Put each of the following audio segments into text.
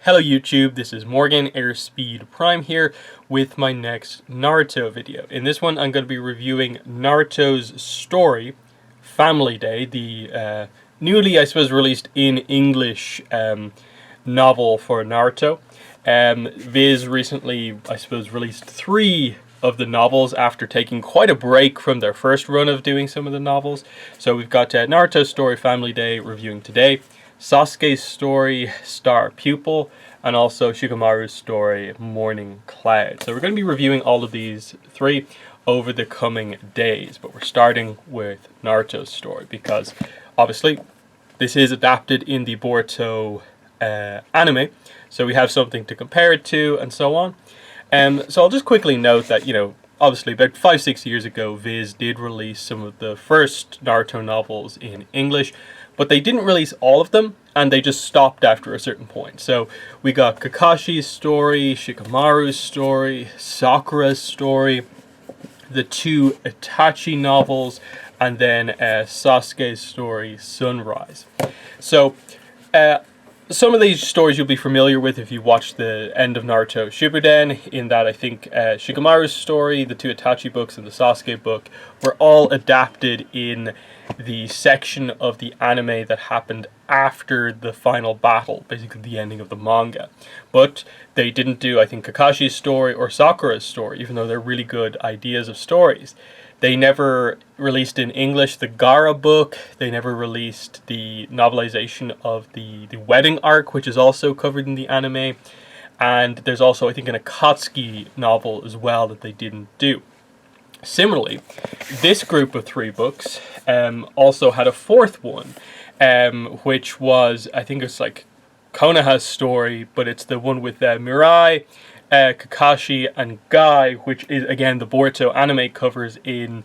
Hello YouTube, this is Morgan Airspeed Prime here with my next Naruto video. In this one I'm going to be reviewing Naruto's story, Family Day, the newly I suppose released in English novel for Naruto. Viz recently I suppose released 3 of the novels after taking quite a break from their first run of doing some of the novels. So we've got Naruto's story, Family Day, reviewing today. Sasuke's story, Star Pupil, and also Shikamaru's story, Morning Cloud. So we're going to be reviewing all of these 3 over the coming days, but we're starting with Naruto's story because obviously this is adapted in the Boruto anime, so we have something to compare it to and so on. So I'll just quickly note that, obviously about 5-6 years ago, Viz did release some of the first Naruto novels in English, but they didn't release all of them, and they just stopped after a certain point. So we got Kakashi's story, Shikamaru's story, Sakura's story, the 2 Itachi novels, and then Sasuke's story, Sunrise. So some of these stories you'll be familiar with if you watched the end of Naruto Shippuden, in that I think Shikamaru's story, the 2 Itachi books, and the Sasuke book were all adapted in the section of the anime that happened after the final battle, basically the ending of the manga. But they didn't do, I think, Kakashi's story or Sakura's story, even though they're really good ideas of stories. They never released in English the Gaara book. They never released the novelization of the wedding arc, which is also covered in the anime. And there's also, I think, an Akatsuki novel as well that they didn't do. Similarly, this group of 3 books also had a 4th one, which was, I think it's like Konoha's story, but it's the one with Mirai, Kakashi, and Guy, which is, again, the Boruto anime covers in,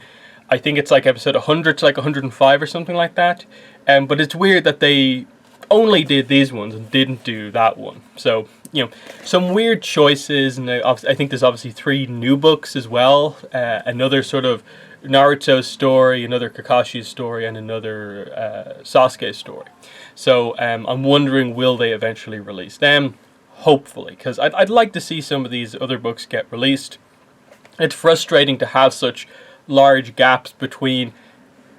I think it's like episode 100 to like 105 or something like that. But it's weird that they only did these ones and didn't do that one. So, some weird choices, and I think there's obviously 3 new books as well. Another sort of Naruto story, another Kakashi story, and another Sasuke story. So I'm wondering, will they eventually release them? Hopefully, because I'd like to see some of these other books get released. It's frustrating to have such large gaps between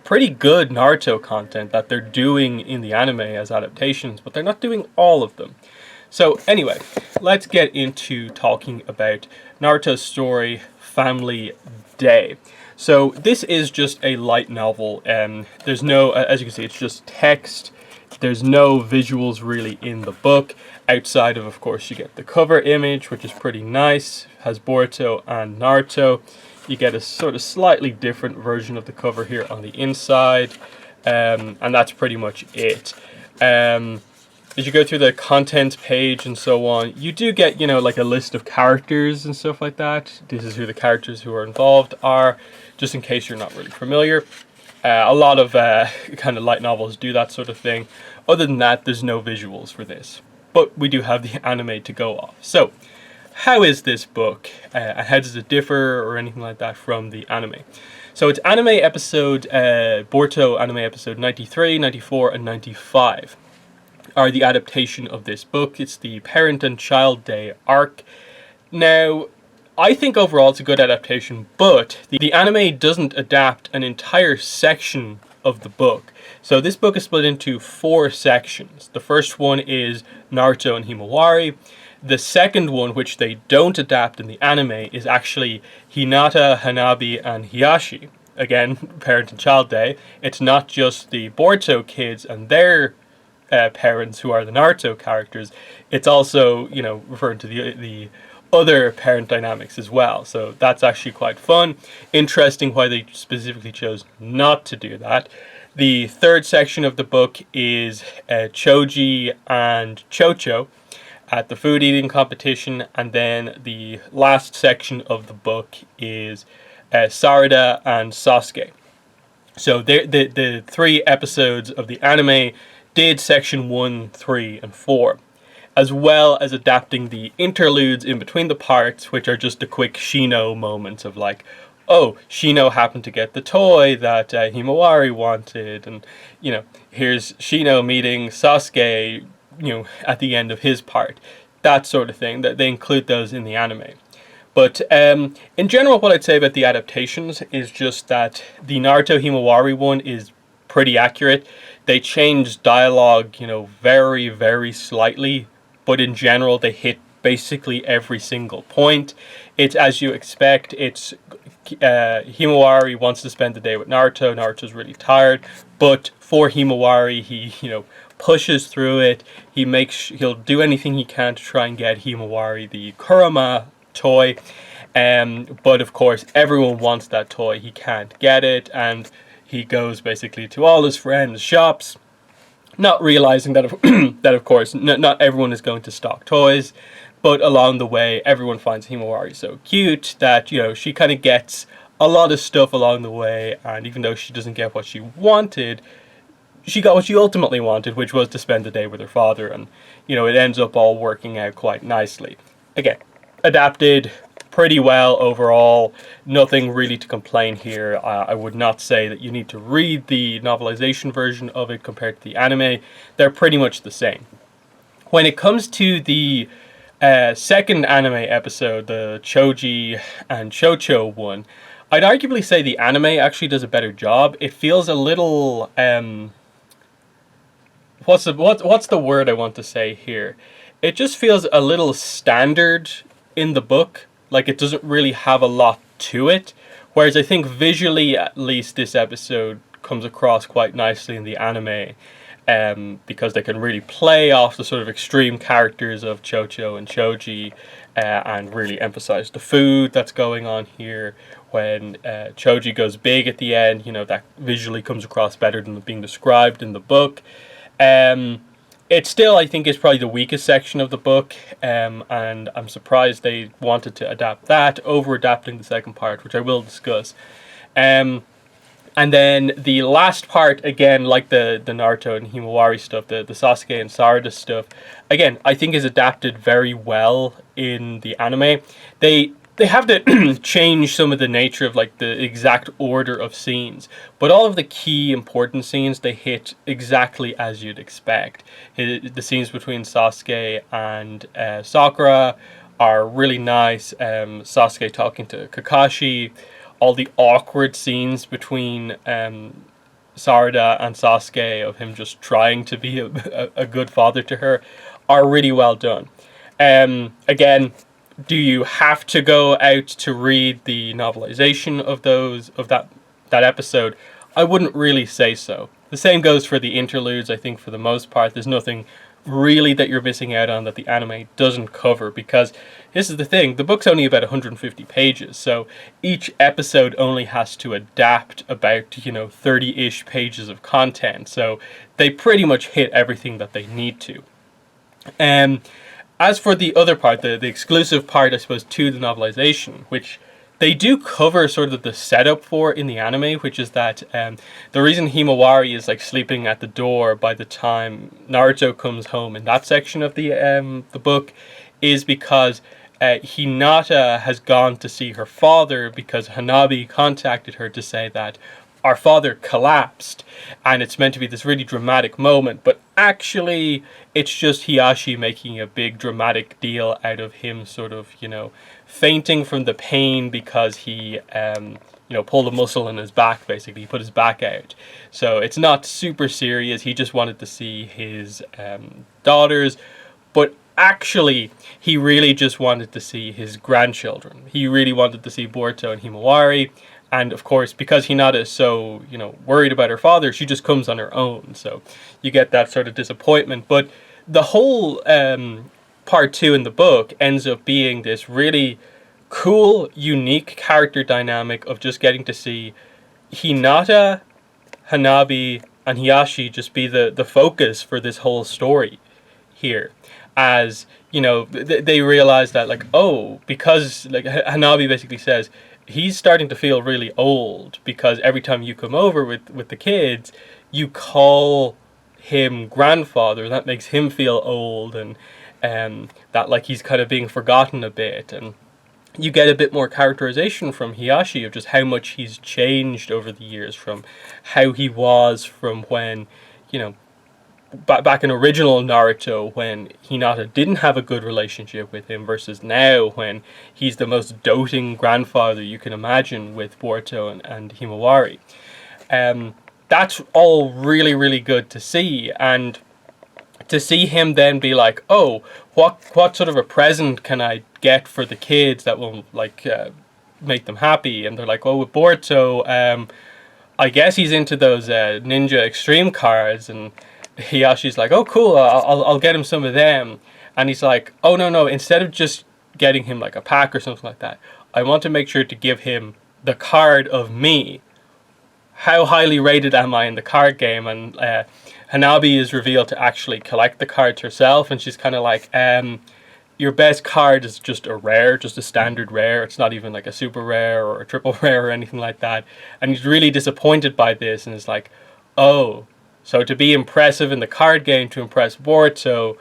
pretty good Naruto content that they're doing in the anime as adaptations, but they're not doing all of them. So anyway, let's get into talking about Naruto's story, Family Day. So this is just a light novel, and there's no, as you can see, it's just text. There's no visuals really in the book, outside of course, you get the cover image, which is pretty nice, has Boruto and Naruto. You get a sort of slightly different version of the cover here on the inside, and that's pretty much it. As you go through the content page and so on, you do get, like a list of characters and stuff like that. This is who the characters who are involved are, just in case you're not really familiar. A lot of kind of light novels do that sort of thing. Other than that, there's no visuals for this. But we do have the anime to go off. So, how is this book? And how does it differ or anything like that from the anime? So it's anime episode, Boruto anime episode 93, 94, and 95 are the adaptation of this book. It's the Parent and Child Day arc. Now, I think overall it's a good adaptation, but the anime doesn't adapt an entire section of the book. So this book is split into 4 sections. The first one is Naruto and Himawari. The second one, which they don't adapt in the anime, is actually Hinata, Hanabi, and Hiyashi. Again, Parent and Child Day. It's not just the Boruto kids and their parents who are the Naruto characters. It's also, referring to the other parent dynamics as well. So that's actually quite fun. Interesting why they specifically chose not to do that. The third section of the book is Choji and Chocho at the food eating competition, and then the last section of the book is Sarada and Sasuke. So the 3 episodes of the anime did section 1, 3, and 4, as well as adapting the interludes in between the parts, which are just the quick Shino moments of like, oh, Shino happened to get the toy that Himawari wanted, and here's Shino meeting Sasuke, at the end of his part. that sort of thing, that they include those in the anime. But in general, what I'd say about the adaptations is just that the Naruto Himawari one is pretty accurate. They changed dialogue, very, very slightly, but in general, they hit basically every single point. It's as you expect. It's Himawari wants to spend the day with Naruto. Naruto's really tired, but for Himawari, he pushes through it. He'll do anything he can to try and get Himawari the Kurama toy. But of course, everyone wants that toy. He can't get it, and he goes basically to all his friends' shops, not realizing that that of course not everyone is going to stock toys. But along the way, everyone finds Himawari so cute that she kind of gets a lot of stuff along the way, and even though she doesn't get what she wanted, she got what she ultimately wanted, which was to spend the day with her father, and it ends up all working out quite nicely. Again, adapted pretty well overall. Nothing really to complain here. I would not say that you need to read the novelization version of it compared to the anime. They're pretty much the same. When it comes to the second anime episode, the Choji and Chocho one, I'd arguably say the anime actually does a better job. It feels a little what's the word I want to say here? It just feels a little standard in the book. Like, it doesn't really have a lot to it. Whereas I think visually, at least, this episode comes across quite nicely in the anime. Because they can really play off the sort of extreme characters of Chocho and Choji, and really emphasize the food that's going on here. When Choji goes big at the end, that visually comes across better than being described in the book. It still, I think, is probably the weakest section of the book, and I'm surprised they wanted to adapt that over adapting the second part, which I will discuss. And then the last part, again, like the Naruto and Himawari stuff, the Sasuke and Sarada stuff, again, I think is adapted very well in the anime. They have to change some of the nature of like the exact order of scenes, but all of the key important scenes they hit exactly as you'd expect. The scenes between Sasuke and Sakura are really nice. Sasuke talking to Kakashi, all the awkward scenes between Sarada and Sasuke of him just trying to be a good father to her are really well done. Again, do you have to go out to read the novelization of that episode? I wouldn't really say so. The same goes for the interludes. I think for the most part, there's nothing really that you're missing out on that the anime doesn't cover, because this is the thing, the book's only about 150 pages, so each episode only has to adapt about 30-ish pages of content, so they pretty much hit everything that they need to. As for the other part, the exclusive part, I suppose, to the novelization, which they do cover sort of the setup for in the anime, which is that the reason Himawari is like sleeping at the door by the time Naruto comes home in that section of the book is because Hinata has gone to see her father because Hanabi contacted her to say that our father collapsed, and it's meant to be this really dramatic moment, but actually it's just Hiyashi making a big dramatic deal out of him sort of, fainting from the pain because he, pulled a muscle in his back, basically. He put his back out. So it's not super serious. He just wanted to see his daughters, but actually he really just wanted to see his grandchildren. He really wanted to see Boruto and Himawari. And of course, because Hinata is so, worried about her father, she just comes on her own. So you get that sort of disappointment. But the whole part 2 in the book ends up being this really cool, unique character dynamic of just getting to see Hinata, Hanabi, and Hiyashi just be the focus for this whole story here. As, they realize that, because, Hanabi basically says, he's starting to feel really old because every time you come over with the kids, you call him grandfather. That makes him feel old, and that he's kind of being forgotten a bit. And you get a bit more characterization from Hiyashi of just how much he's changed over the years, from how he was from when back in original Naruto when Hinata didn't have a good relationship with him versus now when he's the most doting grandfather you can imagine with Boruto and Himawari. That's all really, really good to see. And to see him then be like, oh, what sort of a present can I get for the kids that will like make them happy? And they're like, oh, with Boruto, I guess he's into those Ninja Extreme cards. And Hiyashi's like, oh, cool, I'll get him some of them. And he's like, oh, no, instead of just getting him like a pack or something like that, I want to make sure to give him the card of me. How highly rated am I in the card game? And Hanabi is revealed to actually collect the cards herself, and she's kind of like, your best card is just a rare, just a standard rare. It's not even like a super rare or a triple rare or anything like that. And he's really disappointed by this, and is like, oh, so to be impressive in the card game, to impress Boruto,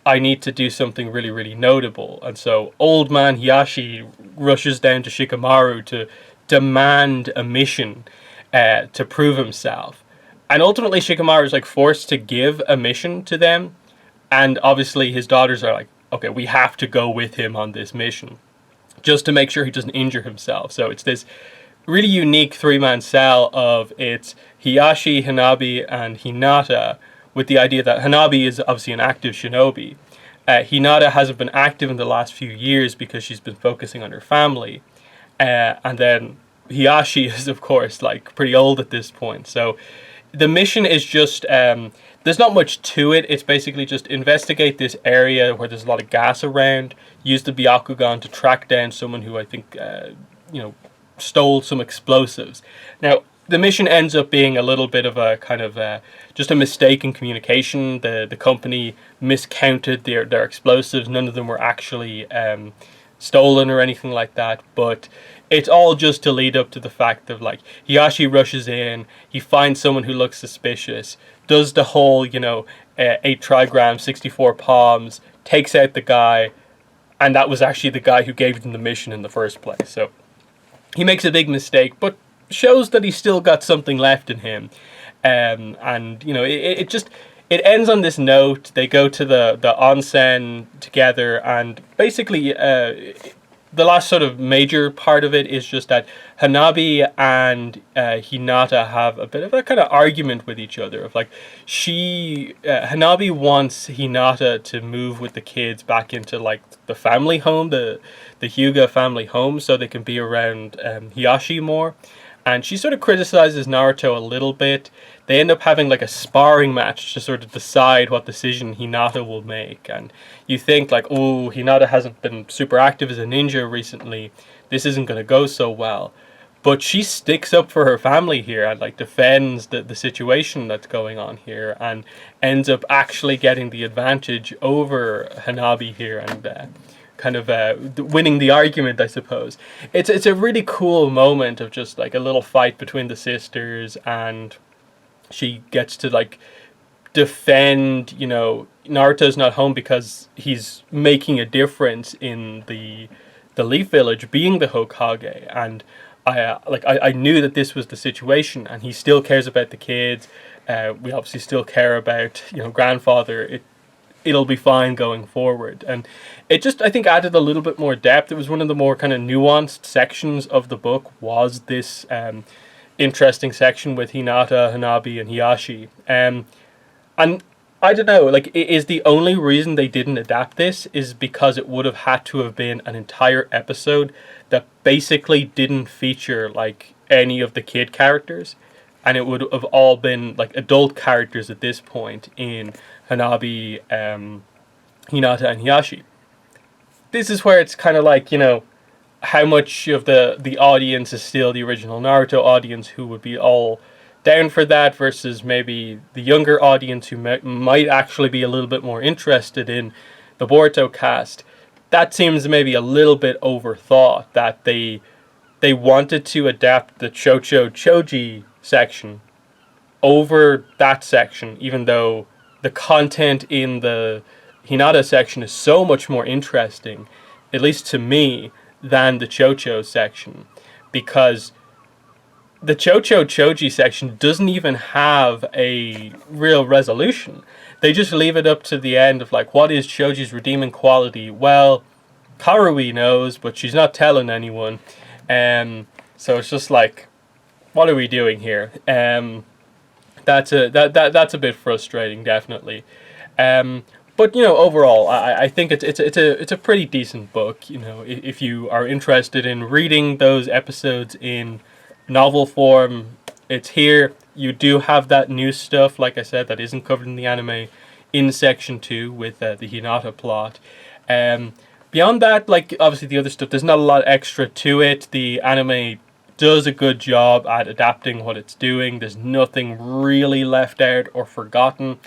I need to do something really, really notable. And so old man Hiyashi rushes down to Shikamaru to demand a mission to prove himself. And ultimately Shikamaru is like forced to give a mission to them. And obviously his daughters are like, okay, we have to go with him on this mission just to make sure he doesn't injure himself. So it's this really unique three-man cell of it's Hiyashi, Hanabi, and Hinata, with the idea that Hanabi is obviously an active shinobi. Hinata hasn't been active in the last few years because she's been focusing on her family. And then Hiyashi is, of course, like pretty old at this point. So the mission is just, there's not much to it. It's basically just investigate this area where there's a lot of gas around, use the Byakugan to track down someone who I think, stole some explosives. Now, the mission ends up being a little bit of a kind of just a mistake in communication. The company miscounted their explosives. None of them were actually stolen or anything like that, but it's all just to lead up to the fact of like Hiyashi rushes in, he finds someone who looks suspicious, does the whole 8 trigrams, 64 palms, takes out the guy, and that was actually the guy who gave them the mission in the first place. So he makes a big mistake, but shows that he's still got something left in him. It ends on this note. They go to the onsen together, and basically the last sort of major part of it is just that Hanabi and Hinata have a bit of a kind of argument with each other. Of like, Hanabi wants Hinata to move with the kids back into like the family home, the Hyuga family home, so they can be around Hiyashi more. And she sort of criticizes Naruto a little bit. They end up having like a sparring match to sort of decide what decision Hinata will make. And you think like, oh, Hinata hasn't been super active as a ninja recently. This isn't going to go so well. But she sticks up for her family here and like defends the situation that's going on here and ends up actually getting the advantage over Hanabi here and kind of winning the argument, I suppose. It's a really cool moment of just like a little fight between the sisters, and she gets to like defend, Naruto's not home because he's making a difference in the Leaf Village, being the Hokage, and I knew that this was the situation, and he still cares about the kids. We obviously still care about grandfather. It'll be fine going forward. And it just, I think, added a little bit more depth. It was one of the more kind of nuanced sections of the book, was this interesting section with Hinata, Hanabi, and Hiyashi. And I don't know, like, is the only reason they didn't adapt this is because it would have had to have been an entire episode that basically didn't feature, like, any of the kid characters. And it would have all been, like, adult characters at this point in Hanabi, Hinata, and Hiyashi. This is where it's kind of like, how much of the audience is still the original Naruto audience who would be all down for that versus maybe the younger audience who might actually be a little bit more interested in the Boruto cast. That seems maybe a little bit overthought, that they wanted to adapt the Choji section over that section, even though the content in the Hinata section is so much more interesting, at least to me, than the Chocho section, because the Chocho Choji section doesn't even have a real resolution. They just leave it up to the end of like, what is Choji's redeeming quality? Well, Karui knows, but she's not telling anyone. So it's just like, what are we doing here? That's a bit frustrating, definitely. But overall, I think it's a pretty decent book. If you are interested in reading those episodes in novel form, it's here. You do have that new stuff, like I said, that isn't covered in the anime, in section 2 with the Hinata plot. Beyond that, like obviously the other stuff, there's not a lot extra to it. The anime does a good job at adapting what it's doing. There's nothing really left out or forgotten.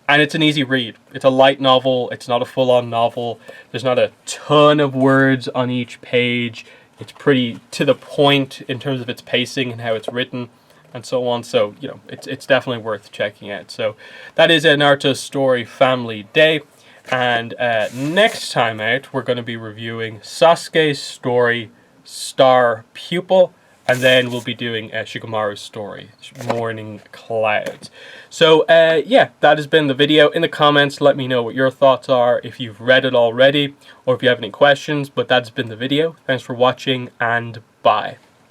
And it's an easy read. It's a light novel. It's not a full-on novel. There's not a ton of words on each page. It's pretty to the point in terms of its pacing and how it's written and so on. So, it's definitely worth checking out. So that is Naruto Story Family Day. And next time out, we're going to be reviewing Sasuke's story, Star Pupil. And then we'll be doing Shikamaru's story, Morning Clouds. So, yeah, that has been the video. In the comments, let me know what your thoughts are, if you've read it already, or if you have any questions. But that's been the video. Thanks for watching, and bye.